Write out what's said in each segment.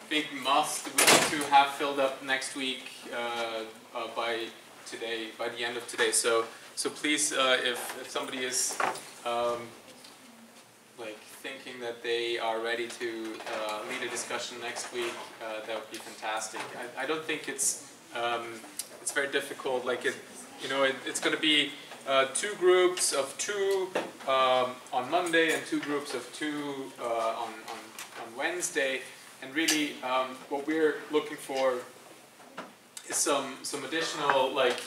big must. We need to have filled up next week by today, by the end of today. So please, if somebody is like thinking that they are ready to lead a discussion next week, that would be fantastic. I don't think it's very difficult. Like it's going to be 2 groups of 2 on Monday and 2 groups of 2 on Wednesday. And really, what we're looking for is some additional like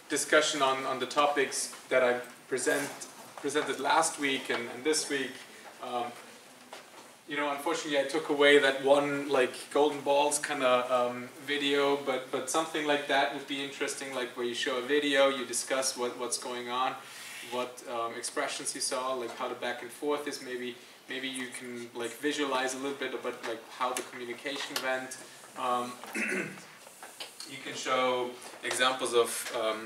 discussion on the topics that I presented last week and this week. Unfortunately, I took away that one like golden balls kind of video, but something like that would be interesting, like where you show a video, you discuss what's going on, what expressions you saw, like how the back and forth is. Maybe you can like visualize a little bit about like how the communication went. You can show examples of,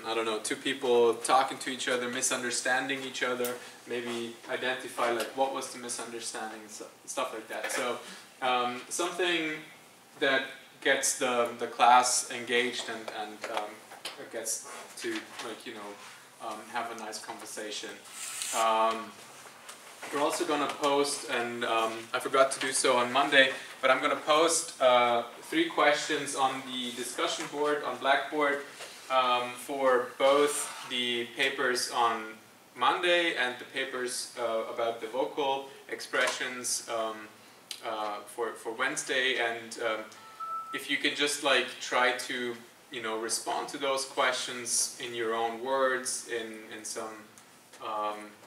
I don't know, 2 people talking to each other, misunderstanding each other, maybe identify like what was the misunderstanding, stuff like that. So something that gets the class engaged and gets to like, have a nice conversation. We're also going to post, and I forgot to do so on Monday, but I'm going to post 3 questions on the discussion board on Blackboard for both the papers on Monday and the papers about the vocal expressions for Wednesday. And if you can just like try to respond to those questions in your own words, in some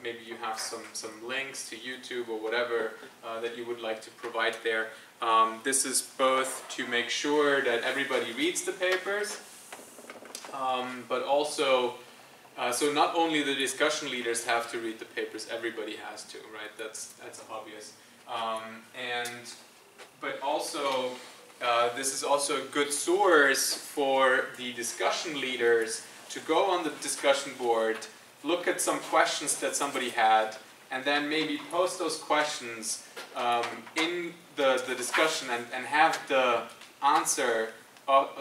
maybe you have some links to YouTube or whatever that you would like to provide there. This is both to make sure that everybody reads the papers, but also, so not only the discussion leaders have to read the papers, everybody has to, right? That's obvious. But also, this is also a good source for the discussion leaders to go on the discussion board, look at some questions that somebody had, and then maybe post those questions in the discussion and have the answer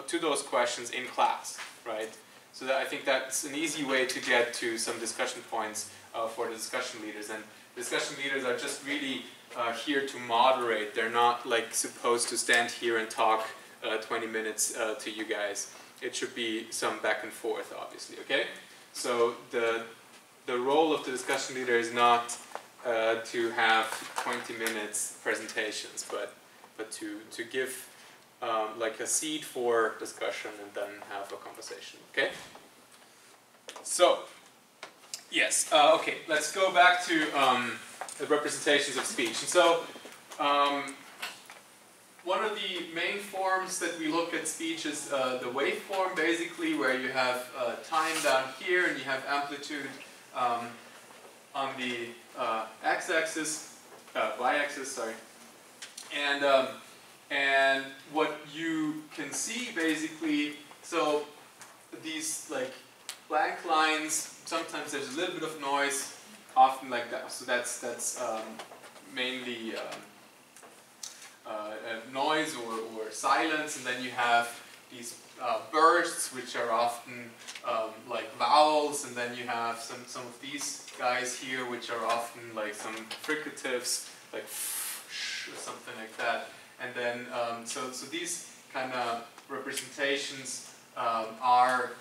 to those questions in class, right? So I think that's an easy way to get to some discussion points for the discussion leaders. And discussion leaders are just really here to moderate. They're not like supposed to stand here and talk 20 minutes to you guys. It should be some back and forth, obviously, okay? So the role of the discussion leader is not to have 20 minutes presentations, but to give like a seed for discussion and then have a conversation, okay? So, yes, okay, let's go back to the representations of speech. And so, one of the main forms that we look at speech is the waveform, basically, where you have time down here and you have amplitude on the x-axis, y-axis, sorry. And what you can see, basically, so these like blank lines, sometimes there's a little bit of noise, often like that. So that's mainly noise or silence, and then you have these bursts, which are often like vowels, and then you have some of these guys here, which are often like some fricatives, like or something like that. And then so these kind of representations are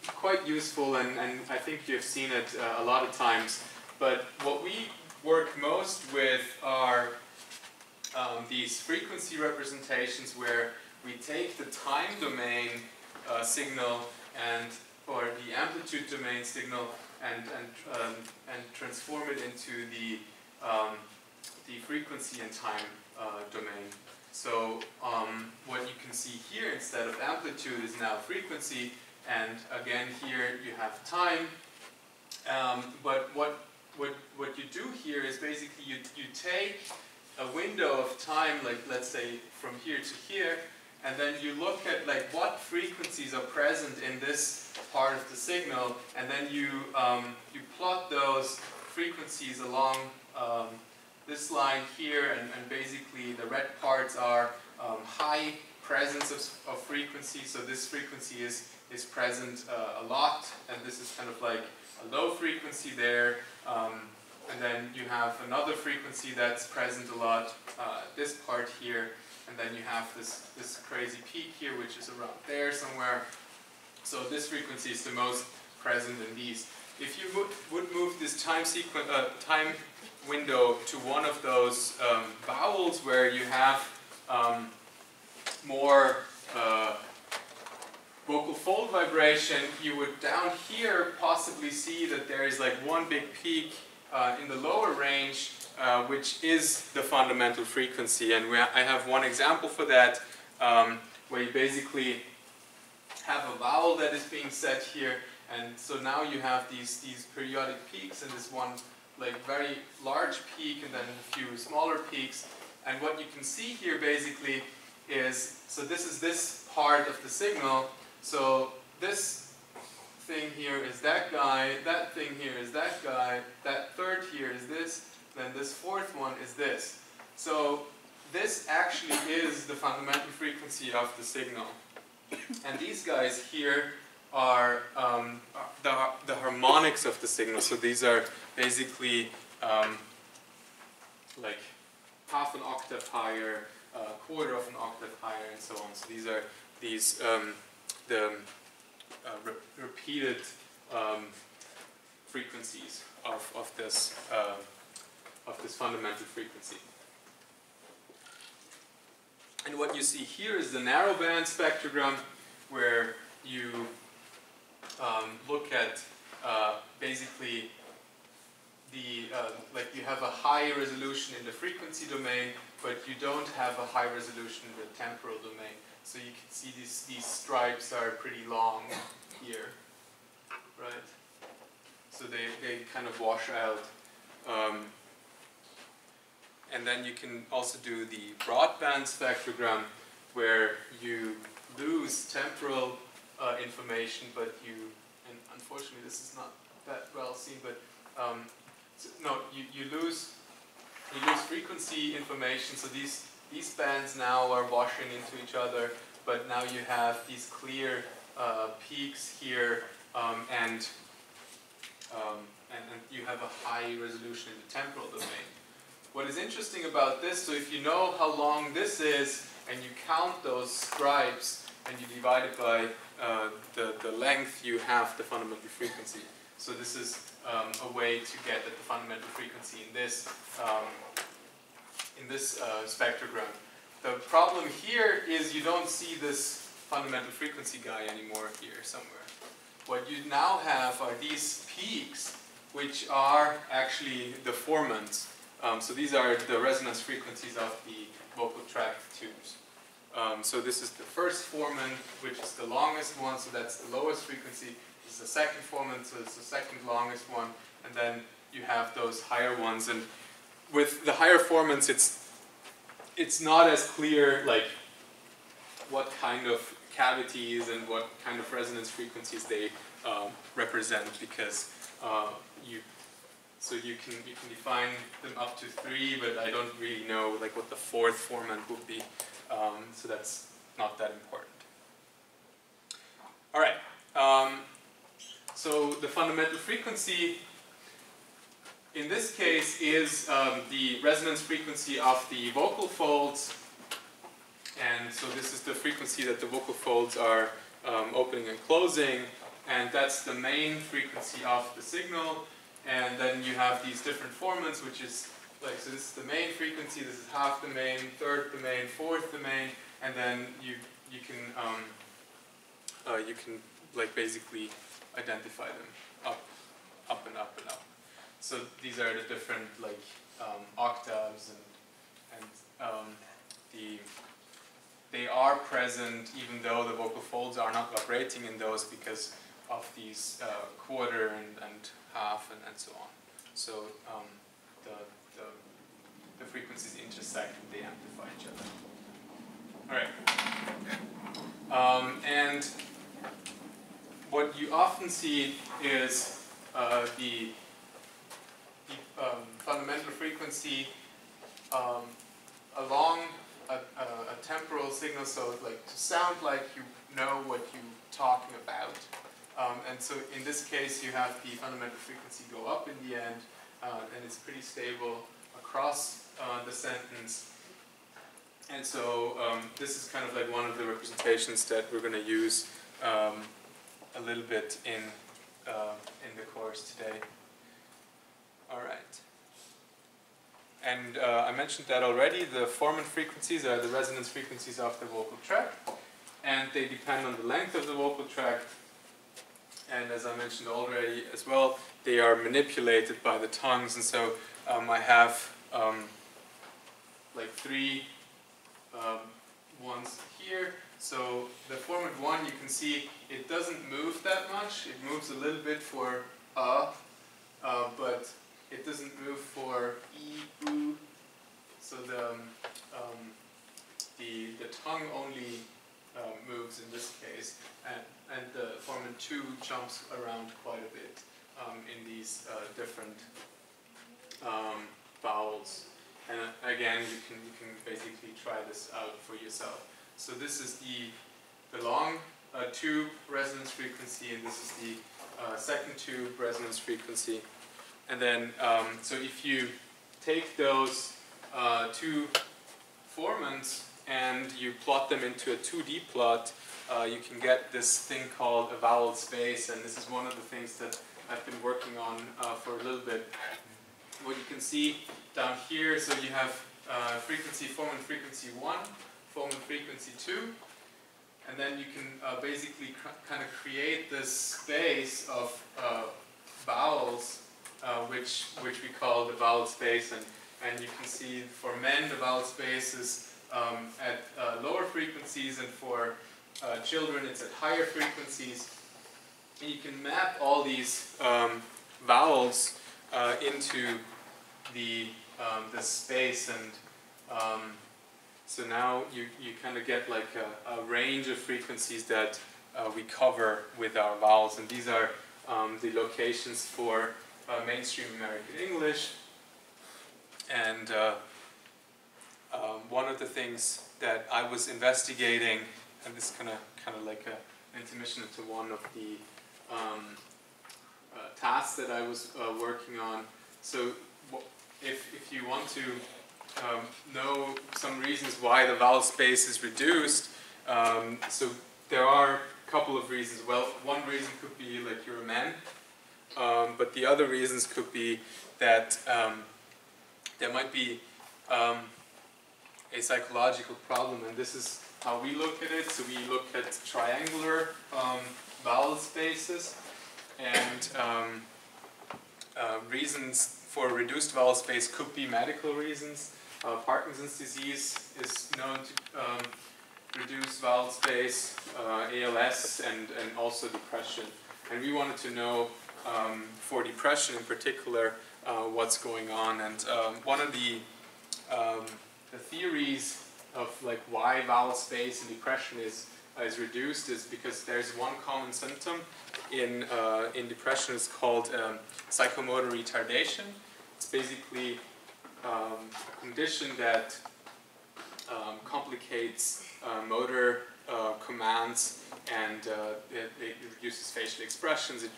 quite useful, and I think you've seen it a lot of times. But what we work most with are these frequency representations, where we take the time domain signal or the amplitude domain signal and transform it into the frequency and time domain. So what you can see here, instead of amplitude, is now frequency, and again here you have time. But what you do here is basically you take a window of time, like let's say from here to here, and then you look at like what frequencies are present in this part of the signal, and then you plot those frequencies along this line here, and basically the red parts are presence of frequency. So this frequency is present a lot, and this is kind of like a low frequency there. And then you have another frequency that's present a lot, this part here, and then you have this crazy peak here, which is around there somewhere. So this frequency is the most present in these. If you would move this time window to one of those vowels where you have more vocal fold vibration, you would down here possibly see that there is like one big peak in the lower range, which is the fundamental frequency. And I have one example for that, where you basically have a vowel that is being set here, and so now you have these periodic peaks and this one like very large peak and then a few smaller peaks. And what you can see here basically is, so this is this part of the signal, so this thing here is that guy, that thing here is that guy, that third here is this, then this fourth one is this. So this actually is the fundamental frequency of the signal. And these guys here are the harmonics of the signal. So these are basically like half an octave higher, quarter of an octave higher, and so on. So these are the repeated frequencies of this fundamental frequency. And what you see here is the narrowband spectrogram, where you look at basically like you have a high resolution in the frequency domain, but you don't have a high resolution in the temporal domain. So you can see these stripes are pretty long here, right? So they kind of wash out. And then you can also do the broadband spectrogram, where you lose temporal information, but and unfortunately this is not that well seen, but no, you lose frequency information. So these bands now are washing into each other, but now you have these clear peaks here, and you have a high resolution in the temporal domain. What is interesting about this, so if you know how long this is, and you count those stripes, and you divide it by the length, you have the fundamental frequency. So this is a way to get at the fundamental frequency in this spectrogram. The problem here is you don't see this fundamental frequency guy anymore here somewhere. What you now have are these peaks, which are actually the formants. So these are the resonance frequencies of the vocal tract tubes. So this is the first formant, which is the longest one, so that's the lowest frequency. This is the second formant, so it's the second longest one, and then you have those higher ones. And with the higher formants, it's not as clear like what kind of cavities and what kind of resonance frequencies they represent, because you can define them up to 3, but I don't really know like what the fourth formant would be, so that's not that important. All right, so the fundamental frequency in this case is the resonance frequency of the vocal folds, and so this is the frequency that the vocal folds are opening and closing, and that's the main frequency of the signal. And then you have these different formants, which is like, so this is the main frequency, this is half the main, third the main, fourth the main, and then you can like basically identify them up and up and up. So these are the different like octaves, and they are present even though the vocal folds are not vibrating in those, because of these quarter and half and so on. So the frequencies intersect and they amplify each other. All right. And what you often see is the fundamental frequency along a temporal signal, so like to sound like you know what you're talking about. And so in this case, you have the fundamental frequency go up in the end, and it's pretty stable across the sentence. And so this is kind of like one of the representations that we're going to use a little bit in the course today. All right. And I mentioned that already. The formant frequencies are the resonance frequencies of the vocal tract, and they depend on the length of the vocal tract. And as I mentioned already as well, they are manipulated by the tongues. And so I have like three ones here. So the formant one, you can see it doesn't move that much. It moves a little bit for but it doesn't move for e, oo. So the tongue only moves in this case, and the formant 2 jumps around quite a bit in these different vowels. And again, you can basically try this out for yourself. So this is the long tube resonance frequency, and this is the second tube resonance frequency. And then, so if you take those two formants and you plot them into a 2D plot, you can get this thing called a vowel space, and this is one of the things that I've been working on for a little bit. What you can see down here, so you have frequency, formant frequency 1, formant frequency 2, and then you can basically kind of create this space of vowels, which we call the vowel space, and you can see for men the vowel space is at lower frequencies, and for children it's at higher frequencies. And you can map all these vowels into the space, and so now you kind of get like a range of frequencies that we cover with our vowels, and these are the locations for mainstream American English. And one of the things that I was investigating, and this is kind of like an intermission into one of the tasks that I was working on. So if you want to know some reasons why the vowel space is reduced, so there are a couple of reasons. Well, one reason could be like you're a man, but the other reasons could be that there might be a psychological problem, and this is how we look at it. So we look at triangular vowel spaces, and reasons for reduced vowel space could be medical reasons. Parkinson's disease is known to reduce vowel space, ALS, and also depression. And we wanted to know, for depression in particular, what's going on. And one of the theories of like why vowel space in depression is reduced is because there's one common symptom in depression. It's called psychomotor retardation. It's basically a condition that complicates motor commands, and it reduces facial expressions, it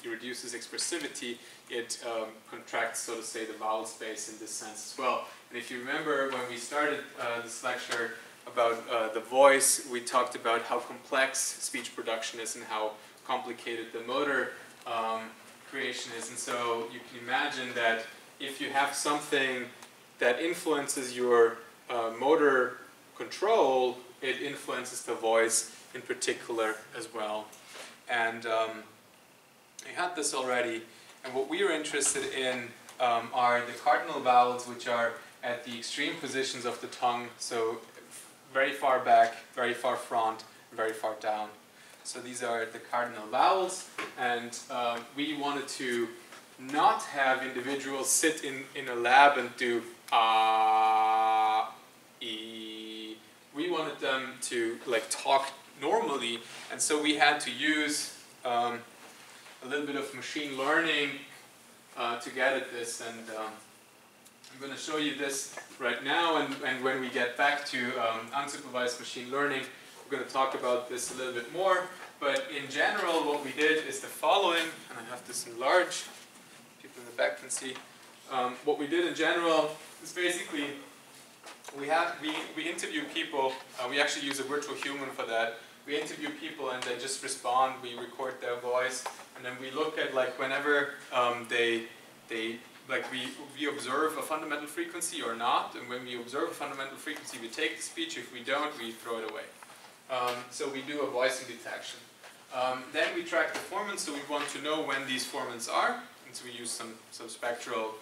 reduces expressivity, it contracts, so to say, the vowel space in this sense as well. And if you remember when we started this lecture about the voice, we talked about how complex speech production is and how complicated the motor creation is. And so you can imagine that if you have something that influences your motor control, it influences the voice in particular as well. And we had this already, and what we are interested in are the cardinal vowels, which are at the extreme positions of the tongue, so very far back, very far front, very far down. So these are the cardinal vowels, and we wanted to not have individuals sit in a lab and do e. We wanted them to like talk normally, and so we had to use a little bit of machine learning to get at this. And I'm going to show you this right now, and when we get back to unsupervised machine learning, we're going to talk about this a little bit more. But in general, what we did is the following, and I have this in large, people in the back can see. What we did in general is basically we interview people. We actually use a virtual human for that. We interview people and they just respond. We record their voice, and then we look at like whenever we observe a fundamental frequency or not. And when we observe a fundamental frequency, we take the speech. If we don't, we throw it away. So we do a voicing detection. Then we track the formants, so we want to know when these formants are, and so we use some spectral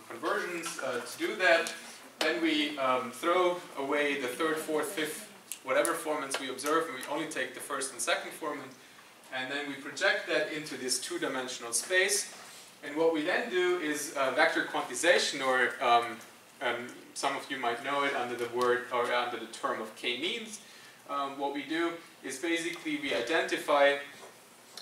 conversions to do that. Then we throw away the third, fourth, fifth, whatever formants we observe, and we only take the first and second formant, and then we project that into this two-dimensional space. And what we then do is vector quantization, or some of you might know it under the word or under the term of k-means. What we do is basically we identify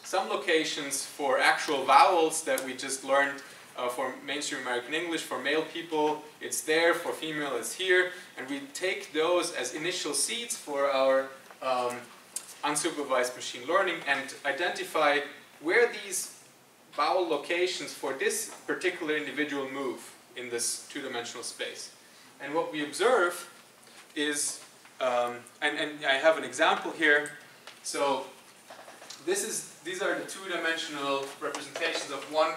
some locations for actual vowels that we just learned for mainstream American English. For male people, it's there. For female, it's here. And we take those as initial seeds for our unsupervised machine learning and identify where these vowel locations for this particular individual move in this two-dimensional space. And what we observe is, and I have an example here. So these are the two-dimensional representations of one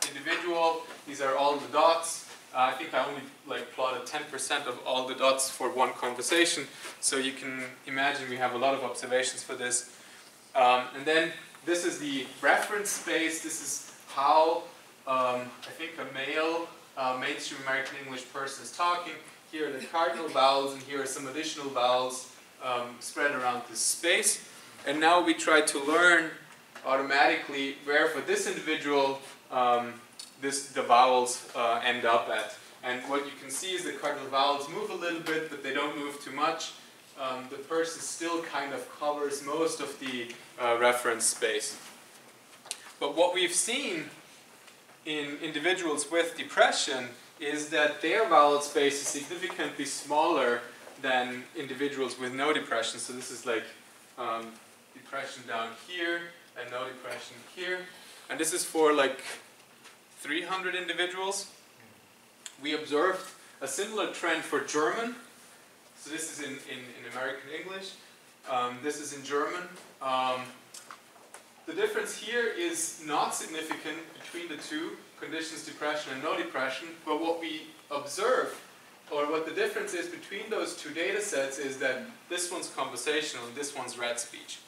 individual. These are all the dots. I think I only plotted 10% of all the dots for one conversation. So you can imagine we have a lot of observations for this. And then this is the reference space. This is how I think a male mainstream American English person is talking. Here are the cardinal vowels, and here are some additional vowels spread around this space. And now we try to learn automatically where for this individual the vowels end up at. And what you can see is the cardinal vowels move a little bit, but they don't move too much. The person still kind of covers most of the reference space. But what we've seen in individuals with depression is that their vowel space is significantly smaller than individuals with no depression. So this is like depression down here and no depression here. And this is for like 300 individuals. We observed a similar trend for German. So this is in American English. This is in German. The difference here is not significant between the two conditions, depression and no depression, but what we observe, or what the difference is between those two data sets, is that this one's conversational and this one's red speech.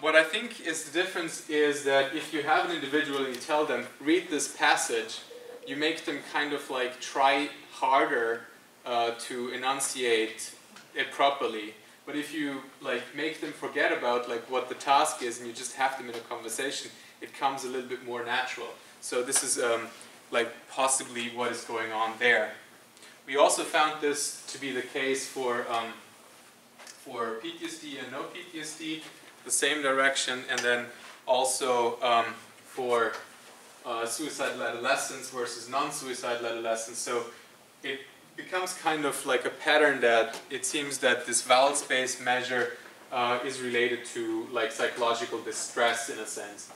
What I think is the difference is that if you have an individual and you tell them, read this passage, you make them kind of like try harder to enunciate it properly. But if you like make them forget about like what the task is and you just have them in a conversation, it comes a little bit more natural. So this is like possibly what is going on there. We also found this to be the case for PTSD and no PTSD, the same direction, and then also for suicidal adolescents versus non-suicidal adolescents. So it becomes kind of like a pattern that it seems that this vowel space measure is related to like psychological distress in a sense.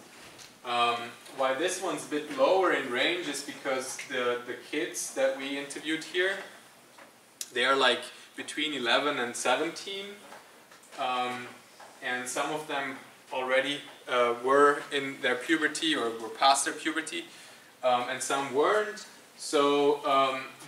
Why this one's a bit lower in range is because the kids that we interviewed here, they are like between 11 and 17, and some of them already were in their puberty or were past their puberty, and some weren't. So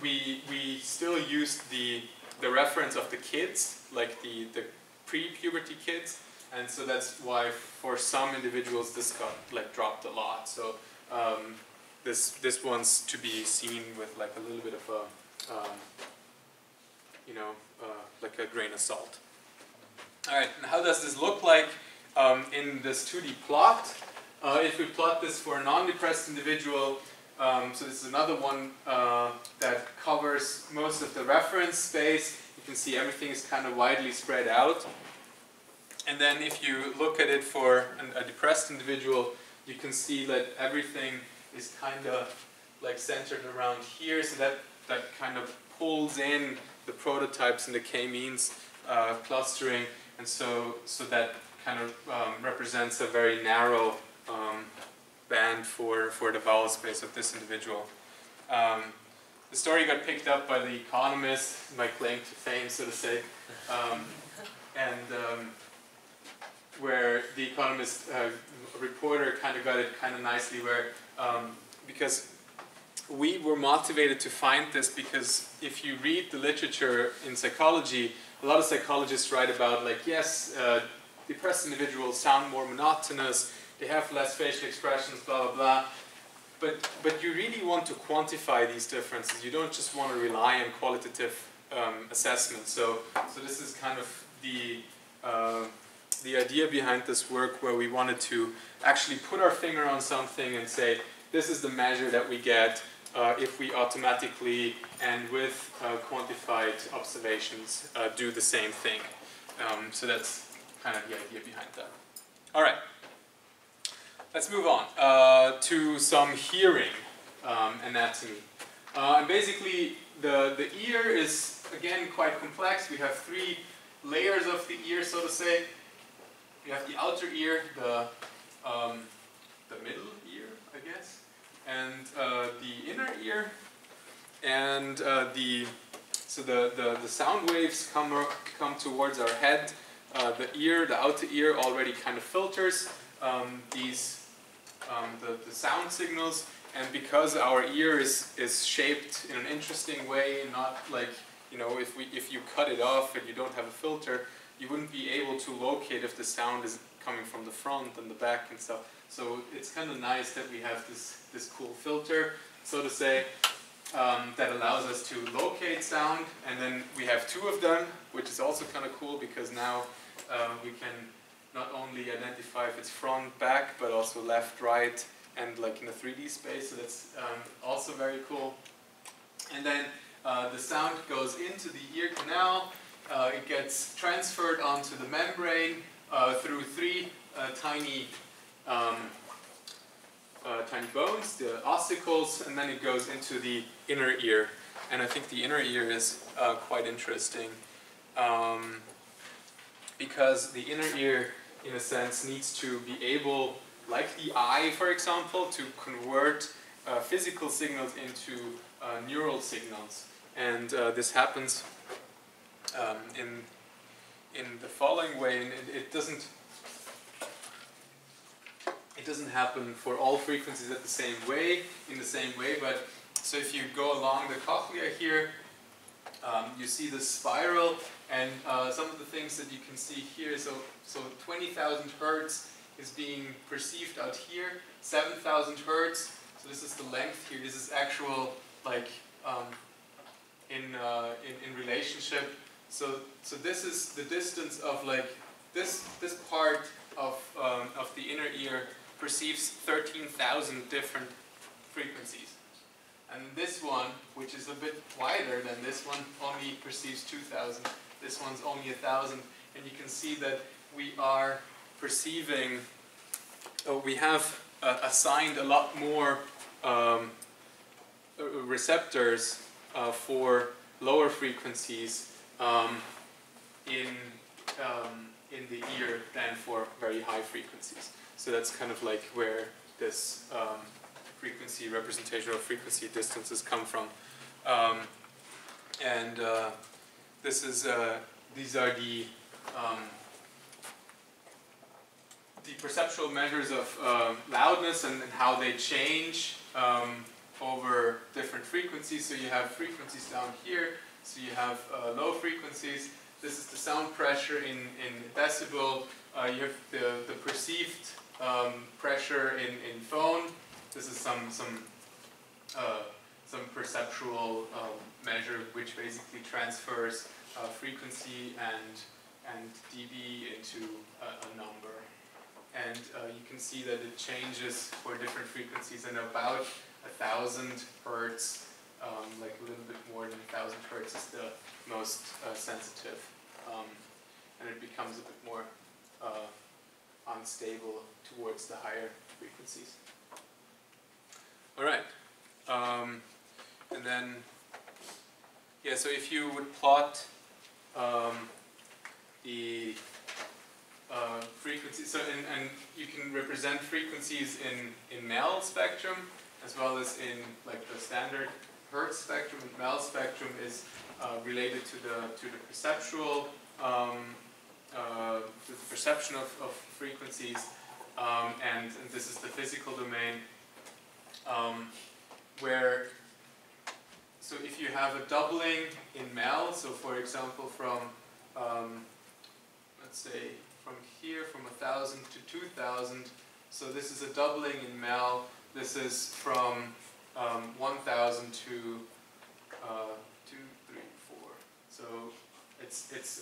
we still used the reference of the kids, like the pre-puberty kids, and so that's why for some individuals this got like dropped a lot. So this one's to be seen with like a little bit of a like a grain of salt. All right, and how does this look like in this 2D plot? If we plot this for a non-depressed individual, so this is another one that covers most of the reference space. You can see everything is kind of widely spread out. And then if you look at it for a depressed individual, you can see that everything is kind of like centered around here, so that kind of pulls in the prototypes and the k-means clustering, and so that kind of represents a very narrow band for the vowel space of this individual. The story got picked up by The Economist, my claim to fame, so to say, where The Economist reporter kind of got it kind of nicely, where because we were motivated to find this, because if you read the literature in psychology, a lot of psychologists write about, like, yes, depressed individuals sound more monotonous, they have less facial expressions, blah, blah, blah. But you really want to quantify these differences. You don't just want to rely on qualitative assessment. So this is kind of the idea behind this work, where we wanted to actually put our finger on something and say, this is the measure that we get if we automatically and with quantified observations do the same thing. So that's kind of the idea behind that. All right. Let's move on to some hearing anatomy. And basically, the ear is, again, quite complex. We have three layers of the ear, so to say. We have the outer ear, the middle ear, I guess, and the inner ear. And the sound waves come towards our head. The outer ear already kind of filters the sound signals, and because our ear is shaped in an interesting way, not like, you know, if you cut it off and you don't have a filter, you wouldn't be able to locate if the sound is coming from the front and the back and stuff. So it's kind of nice that we have this cool filter, so to say, that allows us to locate sound. And then we have two of them, which is also kind of cool, because now we can not only identify if it's front, back, but also left, right, and like in a 3D space. So that's also very cool. And then the sound goes into the ear canal. It gets transferred onto the membrane through three tiny bones, the ossicles, and then it goes into the inner ear. And I think the inner ear is quite interesting, because the inner ear, in a sense, needs to be able, like the eye, for example, to convert physical signals into neural signals. And this happens in the following way, and it doesn't happen for all frequencies in the same way, but so if you go along the cochlea here, you see the spiral, and some of the things that you can see here, so 20,000 hertz is being perceived out here, 7,000 hertz, so this is the length here, this is actual, like, in relationship. So this is the distance of, like, this part of the inner ear perceives 13,000 different frequencies. And this one, which is a bit wider than this one, only perceives 2,000. This one's only 1,000. And you can see that we are perceiving, we have assigned a lot more receptors for lower frequencies in the ear than for very high frequencies. So that's kind of like where this frequency representation or frequency distances come from. This is these are the perceptual measures of loudness and how they change over different frequencies. So you have frequencies down here. So you have low frequencies. This is the sound pressure in decibel. You have the perceived pressure in phone. This is some perceptual measure which basically transfers frequency and dB into a number. And you can see that it changes for different frequencies, and about 1,000 hertz, like a little bit more than 1,000 hertz is the most sensitive. And it becomes a bit more unstable towards the higher frequencies. All right. And then, yeah, so if you would plot the frequency, so and you can represent frequencies in Mel spectrum as well as in like the standard Hertz spectrum. And Mel spectrum is related to the perceptual the perception of frequencies, and this is the physical domain, where, so if you have a doubling in Mel, so for example from let's say from here from 1,000 to 2,000, so this is a doubling in Mel. This is from 1,000 to 2, 3, 4. So it's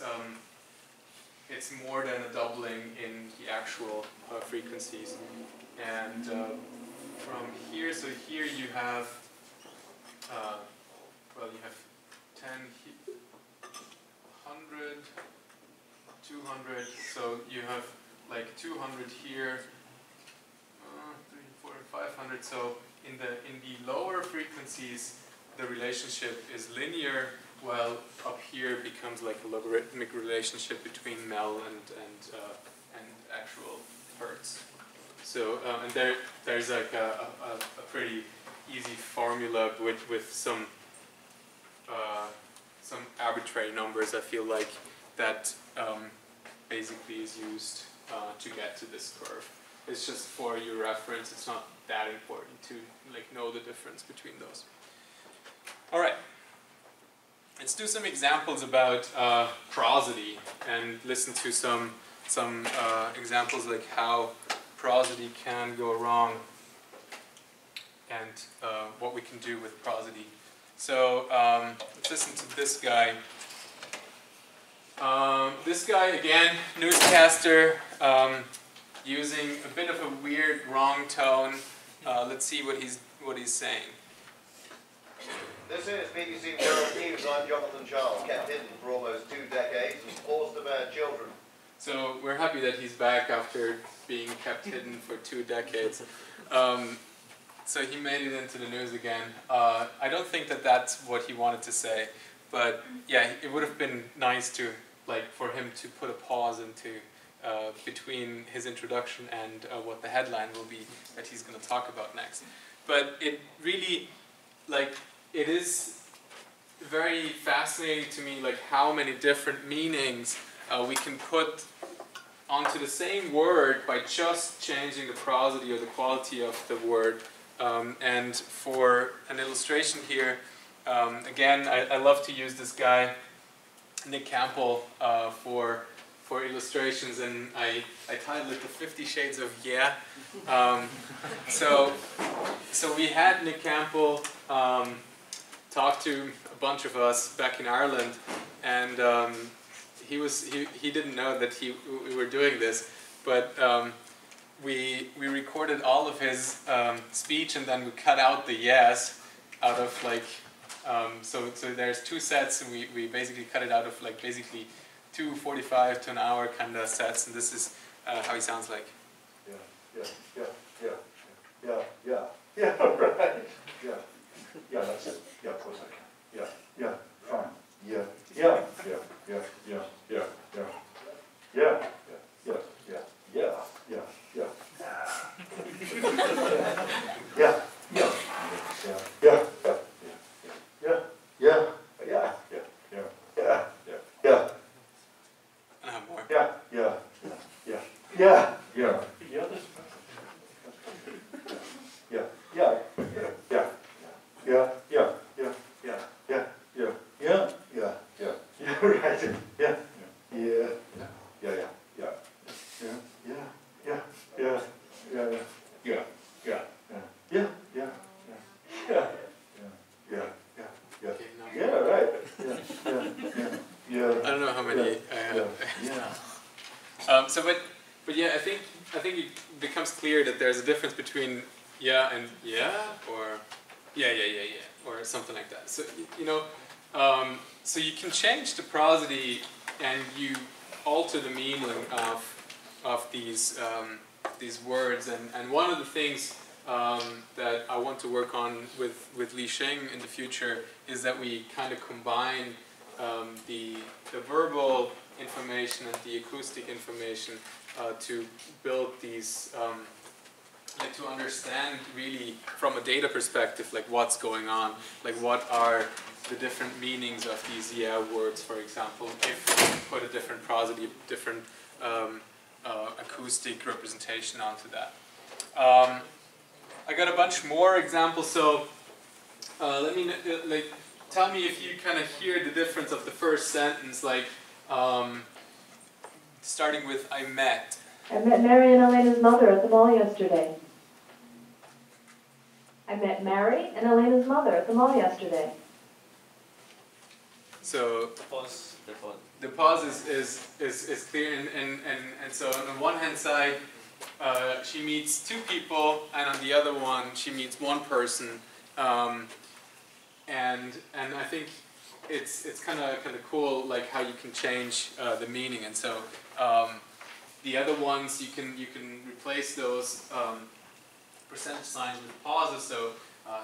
more than a doubling in the actual frequencies. And from here, so here you have, well, you have 10, 100, 200. So you have like 200 here, 3, 4, 500. So in the lower frequencies, the relationship is linear, while up here it becomes like a logarithmic relationship between Mel and actual Hertz. So and there's like a pretty easy formula with some arbitrary numbers, I feel like, that basically is used to get to this curve. It's just for your reference. It's not that important to like know the difference between those. All right. Let's do some examples about prosody and listen to some examples like how prosody can go wrong and what we can do with prosody. So let's listen to this guy. This guy, again, newscaster, using a bit of a weird wrong tone. Let's see what he's saying. This is BBC World News. I'm Jonathan Charles, kept hidden for almost 2 decades and forced to bear children. So we're happy that he's back after being kept hidden for 2 decades. So he made it into the news again. I don't think that that's what he wanted to say, but yeah, it would have been nice to, like, for him to put a pause into between his introduction and what the headline will be that he's going to talk about next. But it really, like, it is very fascinating to me, like, how many different meanings we can put onto the same word by just changing the prosody or the quality of the word. And for an illustration here, again, I love to use this guy, Nick Campbell, for illustrations, and I titled it the 50 Shades of Yeah. So we had Nick Campbell talk to a bunch of us back in Ireland, and he didn't know that we were doing this, but we recorded all of his speech, and then we cut out the yes out of, like, so there's 2 sets, and we basically cut it out of, like, basically 2 45 to an hour kind of sets, and this is how he sounds like. Yeah, right. Yeah, that's it. Yeah, of course I can. Yeah, fine. Yeah. And I have more. I don't know how many I have. But yeah, I think it becomes clear that there's a difference between yeah and yeah, or yeah, or something like that. So so you can change the prosody and you alter the meaning of these words, and one of the things that I want to work on with Lixing in the future is that we kind of combine the verbal information and the acoustic information to build these, like to understand really from a data perspective, like what's going on, like what are the different meanings of these yeah words, for example, if we put a different prosody, different acoustic representation onto that. I got a bunch more examples, so let me tell me if you kind of hear the difference of the first sentence, like starting with I met. I met Mary and Elena's mother at the mall yesterday. I met Mary and Elena's mother at the mall yesterday. So the pause is clear, and so on the one hand side, she meets two people, and on the other one she meets one person, and I think it's kind of cool, like how you can change the meaning. And so the other ones you can replace those percentage signs with pauses. So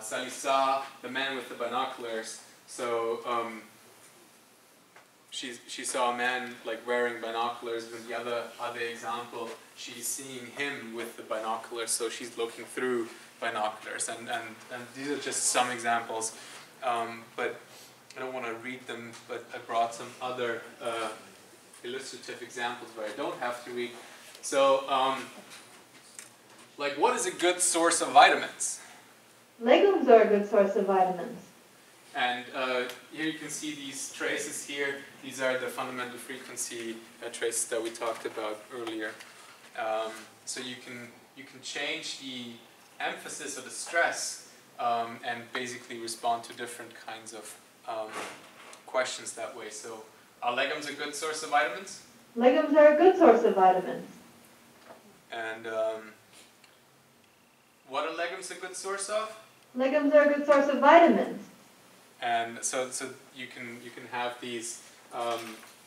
Salisa, the man with the binoculars. So she saw a man like wearing binoculars. With the other example, she's seeing him with the binoculars. So she's looking through binoculars. And these are just some examples, but I don't want to read them. But I brought some other illustrative examples where I don't have to read. So, like, what is a good source of vitamins? Legumes are a good source of vitamins. And here you can see these traces here. These are the fundamental frequency traces that we talked about earlier. So you can change the emphasis or the stress and basically respond to different kinds of questions that way. So are legumes a good source of vitamins? Legumes are a good source of vitamins. And what are legumes a good source of? Legumes are a good source of vitamins. And so you can have these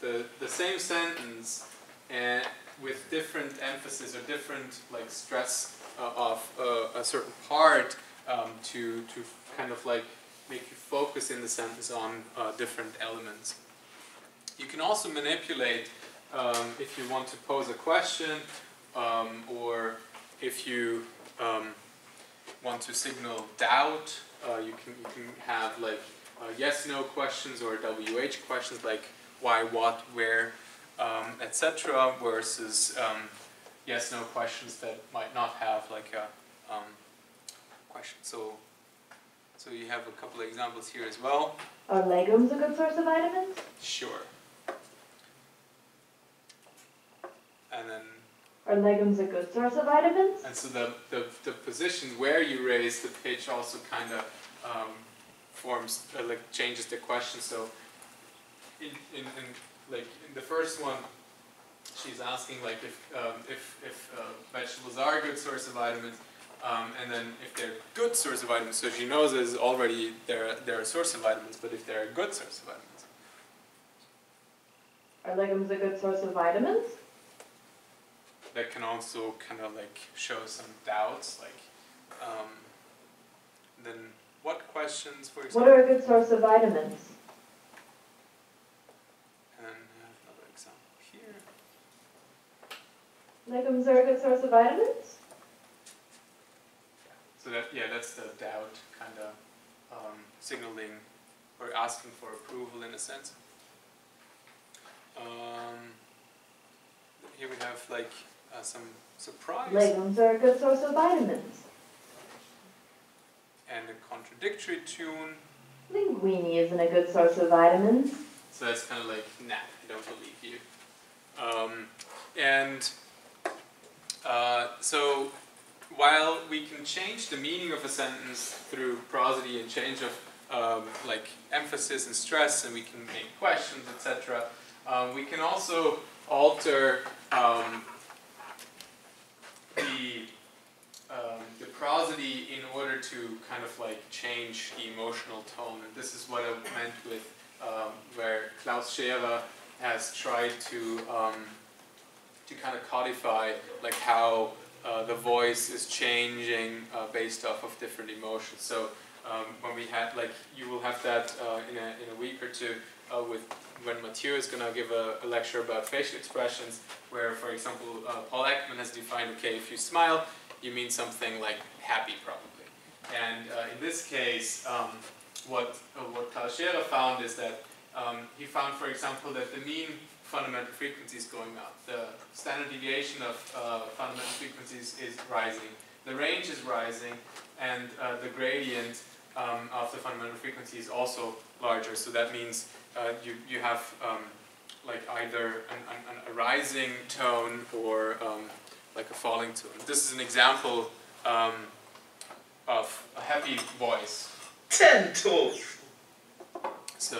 the same sentence and with different emphasis or different like stress of a certain part to kind of like make you focus in the sentence on different elements. You can also manipulate if you want to pose a question or if you want to signal doubt. You can have like yes/no questions or WH questions like why, what, where, etc. versus yes/no questions that might not have like a question. So you have a couple of examples here as well. Are legumes a good source of vitamins? Sure. And then. Are legumes a good source of vitamins? And so the position where you raise the pitch also kind of forms like changes the question. So in the first one, she's asking like if vegetables are a good source of vitamins, and then if they're a good source of vitamins. So she knows is already they're a source of vitamins, but if they're a good source of vitamins. Are legumes a good source of vitamins? That can also kind of like show some doubts, like then what questions, for example? What are a good source of vitamins? And another example here. Legumes are a good source of vitamins? So that's the doubt kind of signaling or asking for approval in a sense. Here we have like some surprise. Legumes are a good source of vitamins. And a contradictory tune. Linguine isn't a good source of vitamins. So that's kind of like, nah, I don't believe you. So while we can change the meaning of a sentence through prosody and change of like emphasis and stress, and we can make questions, etc., we can also alter the prosody in order to kind of like change the emotional tone. And this is what I meant with where Scherer has tried to kind of codify like how the voice is changing based off of different emotions. So when we had, like, you will have that in a week or two when Mathieu is going to give a lecture about facial expressions, where, for example, Paul Ekman has defined, okay, if you smile, you mean something like happy, probably. And in this case, what Scherer found is that he found, for example, that the mean fundamental frequency is going up. The standard deviation of fundamental frequencies is rising. The range is rising, and the gradient of the fundamental frequency is also larger. So that means you have like either a rising tone or like a falling tone. This is an example of a happy voice. 10 toes. So,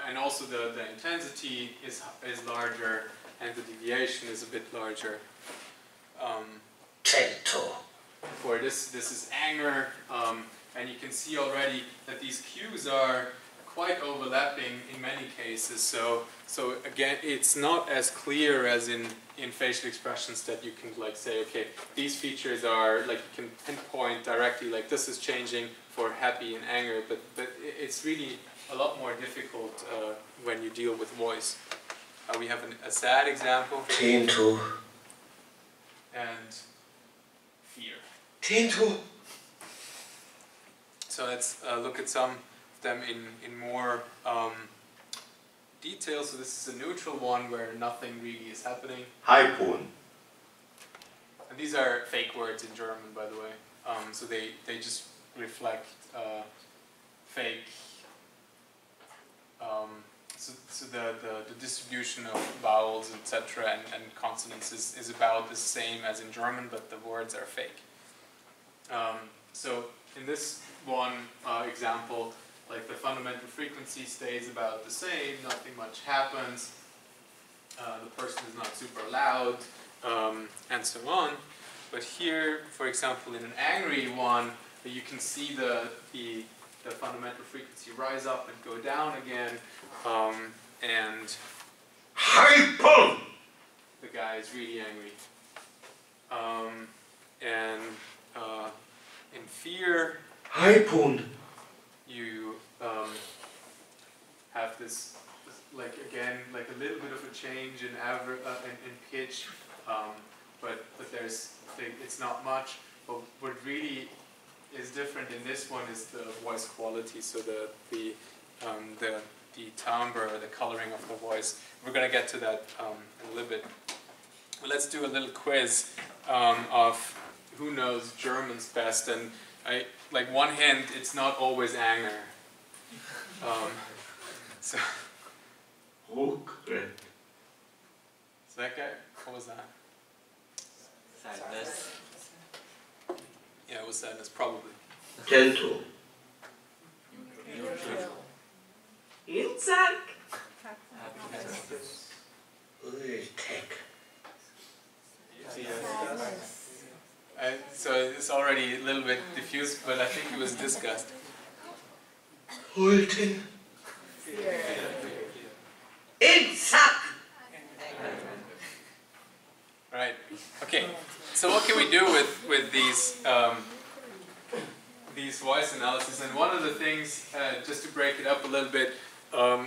and also the intensity is larger, and the deviation is a bit larger. 10 toe. For this is anger, and you can see already that these cues are quite overlapping in many cases. So again, it's not as clear as in facial expressions that you can like say, okay, these features are like you can pinpoint directly, like this is changing for happy and anger, but it's really a lot more difficult when you deal with voice. We have a sad example. 10 toe. And fear. 10 toe. So let's look at some of them in more detail. So this is a neutral one where nothing really is happening. Hypon. And these are fake words in German, by the way. So they just reflect fake. So the distribution of vowels, etc., and consonants is about the same as in German, but the words are fake. So in this one example, like the fundamental frequency stays about the same, nothing much happens, the person is not super loud, and so on. But here, for example, in an angry one, you can see the fundamental frequency rise up and go down again, and Hypon. the guy is really angry. And in fear, Hypon. you have this, like again, like a little bit of a change in average in pitch, but it's not much. But what really is different in this one is the voice quality. So the timbre, or the coloring of the voice. We're going to get to that in a little bit. But let's do a little quiz of who knows German's best. And like one hint, it's not always anger. So that guy, what was that? Sadness. Yeah, it was sadness, probably. Gentle. Ilzak. Tech. So it's already a little bit diffused, but I think it was disgust. Holten. Ilzak. Right. Okay. So what can we do with these voice analysis? And one of the things, just to break it up a little bit,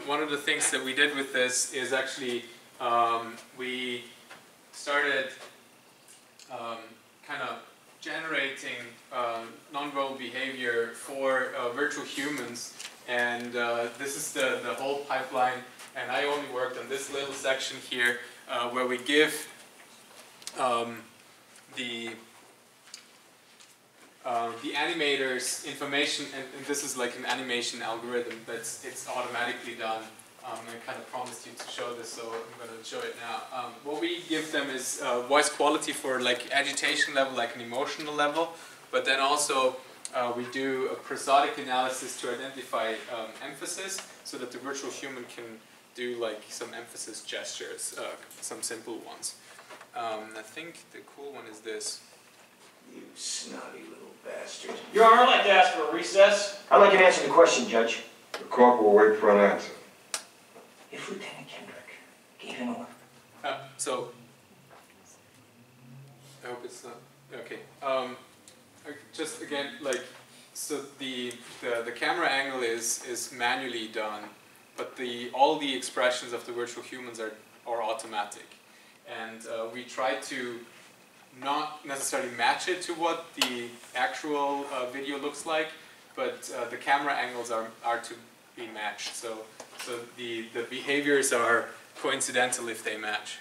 one of the things that we did with this is actually we started kind of generating nonverbal behavior for virtual humans, and this is the whole pipeline. And I only worked on this little section here where we give the animators information, and this is like an animation algorithm it's automatically done. I kind of promised you to show this, so I'm going to show it now. What we give them is voice quality for like agitation level, like an emotional level, but then also we do a prosodic analysis to identify emphasis, so that the virtual human can do like some emphasis gestures, some simple ones. I think the cool one is this. You snotty little bastard. Your Honor, I'd like to ask for a recess. I'd like an answer to the question, Judge. The court will wait for an answer. If Lieutenant Kendrick gave him a... So hope it's not okay. Just again, like, so the camera angle is manually done, but all the expressions of the virtual humans are automatic, and we try to not necessarily match it to what the actual video looks like, but the camera angles are to be matched. So the behaviors are coincidental if they match.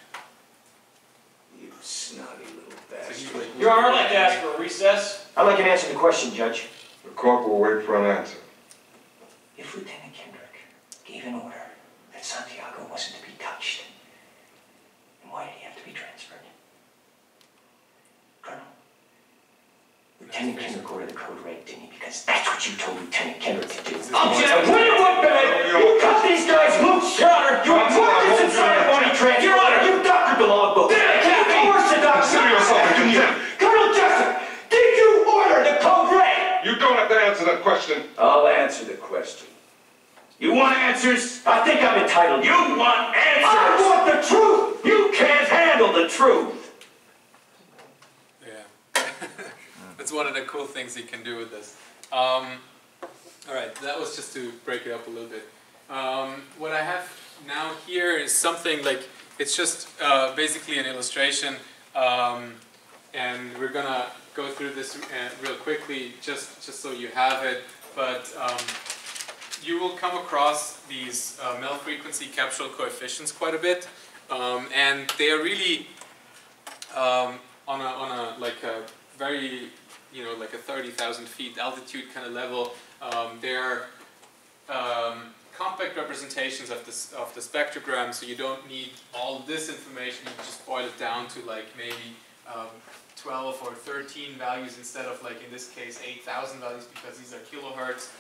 You snotty little bastard. Your Honor, I'd like to ask for a recess. I'd like an answer to the question, Judge. The court will wait for an answer. If Lieutenant Kendrick gave an order that Santiago wasn't to be touched, then why did he have to be transferred? Colonel, Lieutenant Kendrick ordered the code red, didn't he? Because that's what you told Lieutenant Kendrick to do. Object! When you look back, you cut these guys loose! Your Honor, you put this inside a money transfer! Your Honor, you doctored the logbook! Then I can't force the doctor! Consider yourself a condemned. Colonel Jessup, did you order the code red? You don't have to answer that question. I'll answer the question. You want answers? I think I'm entitled. You want answers? I want the truth! You can't handle the truth! Yeah. That's one of the cool things you can do with this. Alright, that was just to break it up a little bit. What I have now here is something like, it's just basically an illustration, and we're gonna go through this real quickly just so you have it, but you will come across these Mel frequency capsule coefficients quite a bit, and they are really on a like a very, you know, like a 30,000 feet altitude kind of level. They're compact representations of the spectrogram, so you don't need all this information. You just boil it down to like maybe 12 or 13 values instead of, like in this case, 8,000 values, because these are kilohertz.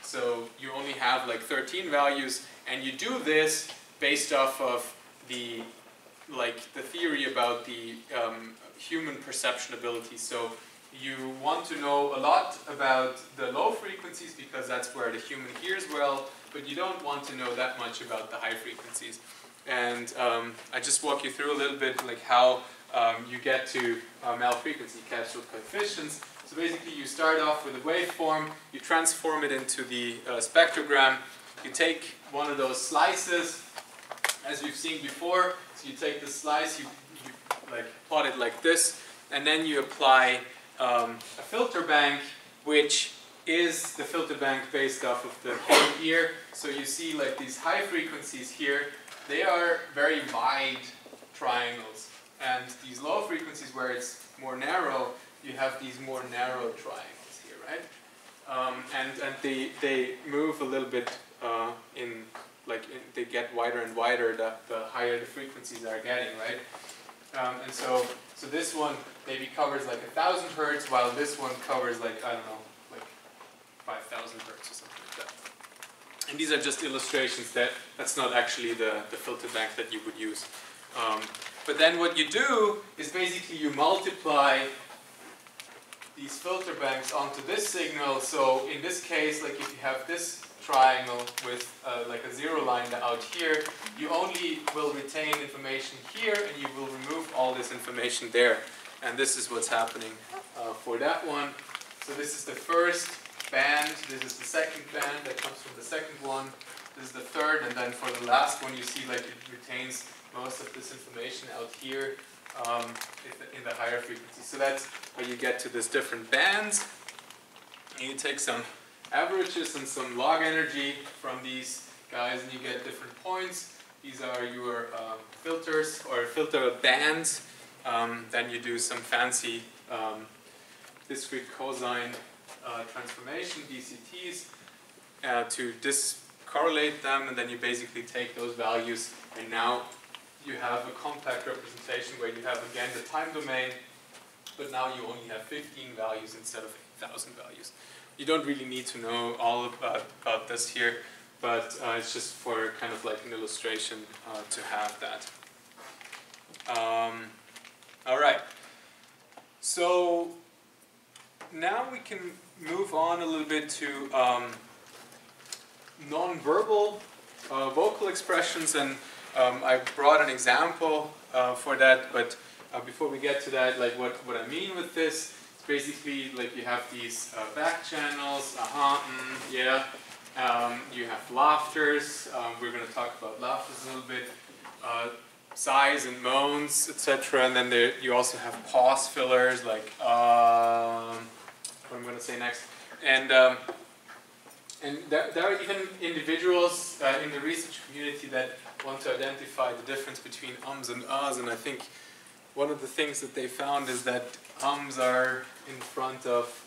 So you only have like 13 values, and you do this based off of the theory about the human perception ability. So you want to know a lot about the low frequencies because that's where the human hears well, but you don't want to know that much about the high frequencies. And I just walk you through a little bit like how you get to Mel frequency capsule coefficients. So basically you start off with a waveform, you transform it into the spectrogram, you take one of those slices, as we've seen before. So you take the slice, you like plot it like this, and then you apply a filter bank, which is the filter bank based off of the cone here. So you see like these high frequencies here, they are very wide triangles, and these low frequencies where it's more narrow, you have these more narrow triangles here, right? And they move a little bit they get wider and wider the higher the frequencies are getting, right? And so this one maybe covers like 1,000 hertz, while this one covers like, I don't know, like 5,000 hertz or something like that. And these are just illustrations. That's not actually the filter bank that you would use. But then what you do is basically you multiply these filter banks onto this signal. So in this case, like if you have this triangle with like a zero line out here, you only will retain information here, and you will remove all this information there. And this is what's happening for that one. So this is the first band, this is the second band that comes from the second one, this is the third, and then for the last one you see like it retains most of this information out here in the higher frequency. So that's how you get to this different bands. And you take some averages and some log energy from these guys, and you get different points. These are your filters or filter bands. Then you do some fancy discrete cosine transformation, DCTs, to discorrelate them, and then you basically take those values, and now you have a compact representation where you have again the time domain, but now you only have 15 values instead of 8,000 values. You don't really need to know all about this here, but it's just for kind of like an illustration to have that. All right. So now we can move on a little bit to nonverbal vocal expressions, and I brought an example for that, but before we get to that, like what I mean with this, it's basically like you have these back channels, yeah. You have laughters. We're going to talk about laughters a little bit. Sighs and moans, etc. And then you also have pause fillers, like what I'm going to say next. And there are even individuals in the research community that want to identify the difference between ums and ahs. And I think one of the things that they found is that ums are in front of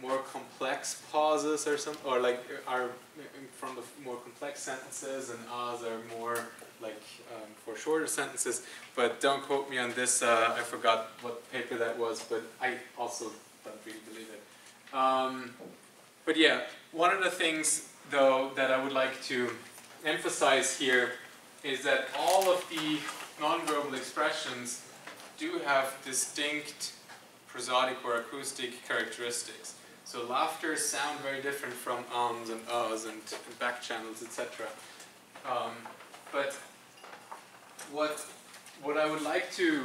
more complex pauses or something, or like are in front of more complex sentences, and ahs are more like for shorter sentences. But don't quote me on this. I forgot what paper that was, but I also don't really believe it. But yeah, one of the things though that I would like to emphasize here is that all of the nonverbal expressions do have distinct prosodic or acoustic characteristics. So laughter sound very different from ums and ahs and back channels, etc. But what I would like to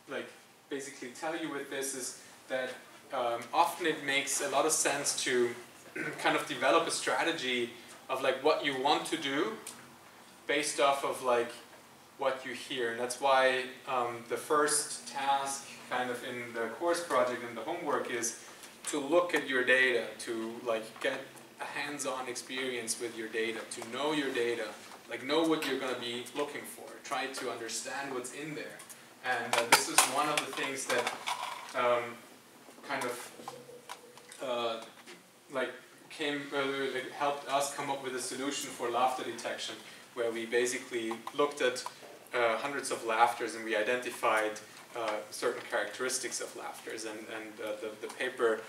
like basically tell you with this is that often it makes a lot of sense to kind of develop a strategy of like what you want to do based off of like what you hear. And that's why the first task kind of in the course project and the homework is to look at your data, to like get a hands-on experience with your data, to know your data, like know what you're going to be looking for, try to understand what's in there. And this is one of the things that kind of like helped us come up with a solution for laughter detection, where we basically looked at hundreds of laughters and we identified certain characteristics of laughters. And the paper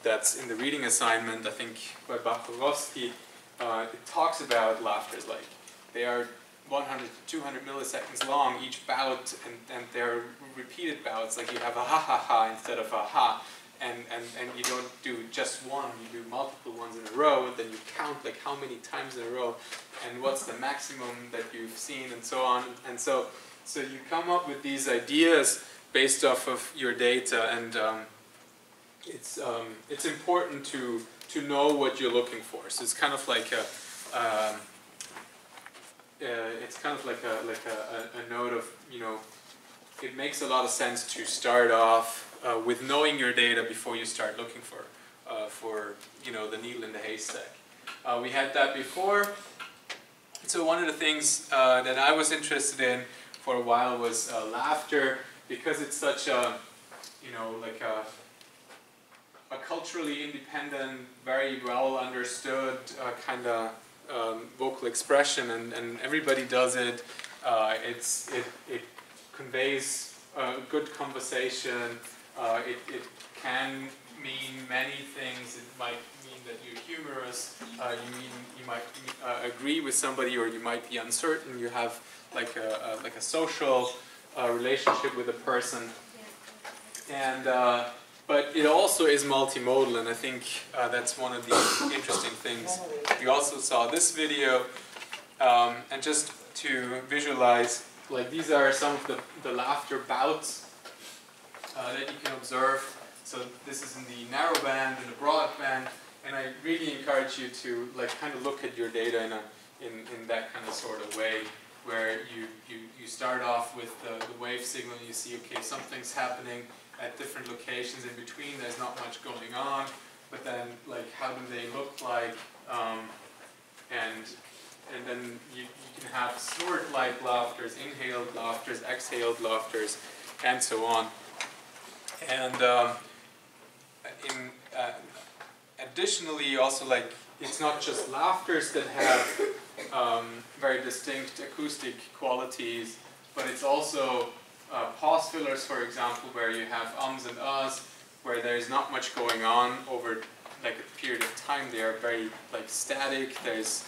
that's in the reading assignment, I think by Porosity, it talks about laughters like they are 100 to 200 milliseconds long each bout, and they're repeated bouts, like you have a ha ha ha instead of a ha, and you don't do just one, you do multiple ones in a row, then you count like how many times in a row, and what's the maximum that you've seen, and so on. And so you come up with these ideas based off of your data, and it's important to know what you're looking for. So it's kind of like a note of, you know, it makes a lot of sense to start off with knowing your data before you start looking for you know, the needle in the haystack. We had that before. So one of the things that I was interested in for a while was laughter, because it's such a, you know, like a culturally independent, very well understood kind of vocal expression, and everybody does it. It conveys good conversation. It can mean many things. It might mean that you're humorous. You might agree with somebody, or you might be uncertain. You have like a social relationship with a person, and but it also is multimodal, and I think that's one of the interesting things. You also saw this video, and just to visualize, like these are some of the laughter bouts that you can observe. So this is in the narrow band and the broad band, and I really encourage you to like kind of look at your data in that kind of sort of way, where you start off with the wave signal, and you see, okay, something's happening at different locations in between, there's not much going on, but then like how do they look like, and then you can have snort-like laughters, inhaled laughters, exhaled laughters, and so on. And additionally, also, like, it's not just laughters that have very distinct acoustic qualities, but it's also pause fillers, for example, where you have ums and ahs, where there's not much going on over like a period of time. They are very like static. There's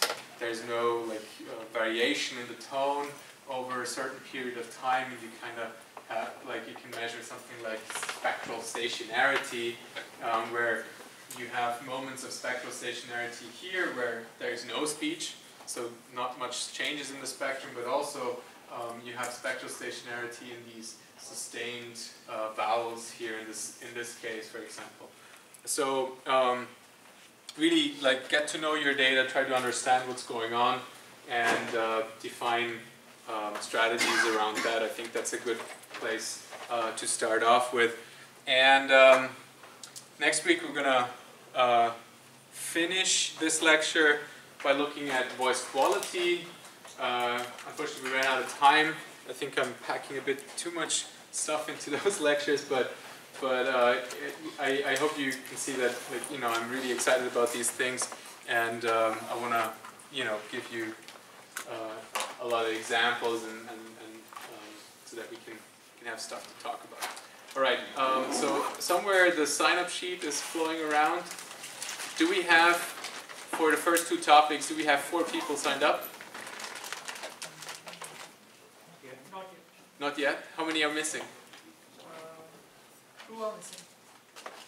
no like variation in the tone over a certain period of time. You kind of have, like, you can measure something like spectral stationarity, where you have moments of spectral stationarity here where there's no speech, so not much changes in the spectrum, but also you have spectral stationarity in these sustained vowels here in this case, for example. So really, like, get to know your data, try to understand what's going on, and define strategies around that. I think that's a good place to start off with. And next week we're gonna finish this lecture by looking at voice quality. Unfortunately, we ran out of time. I think I'm packing a bit too much stuff into those lectures, but I hope you can see that, like, you know, I'm really excited about these things, and I want to, you know, give you a lot of examples and so that we can have stuff to talk about. All right. So somewhere the sign-up sheet is flowing around. Do we have, for the first 2 topics, do we have 4 people signed up? Not yet. How many are missing? 2 are missing.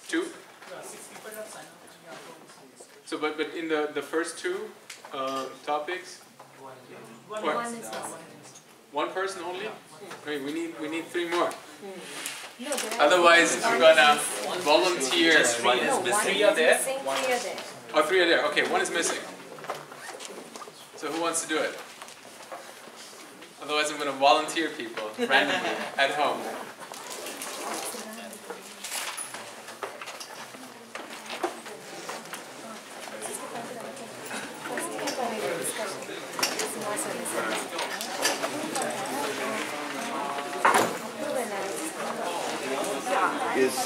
2? Yeah, 6 people have signed up. Yeah, 2 missing. So, but in the first 2 topics, One is missing. 1 person only? Okay, we need 3 more. No, there are Otherwise, we're gonna volunteer. no, 1 is missing, 3 are there. Oh, 3 are there. Okay, 1 is missing. So who wants to do it? Otherwise, I'm gonna volunteer people randomly at home. Is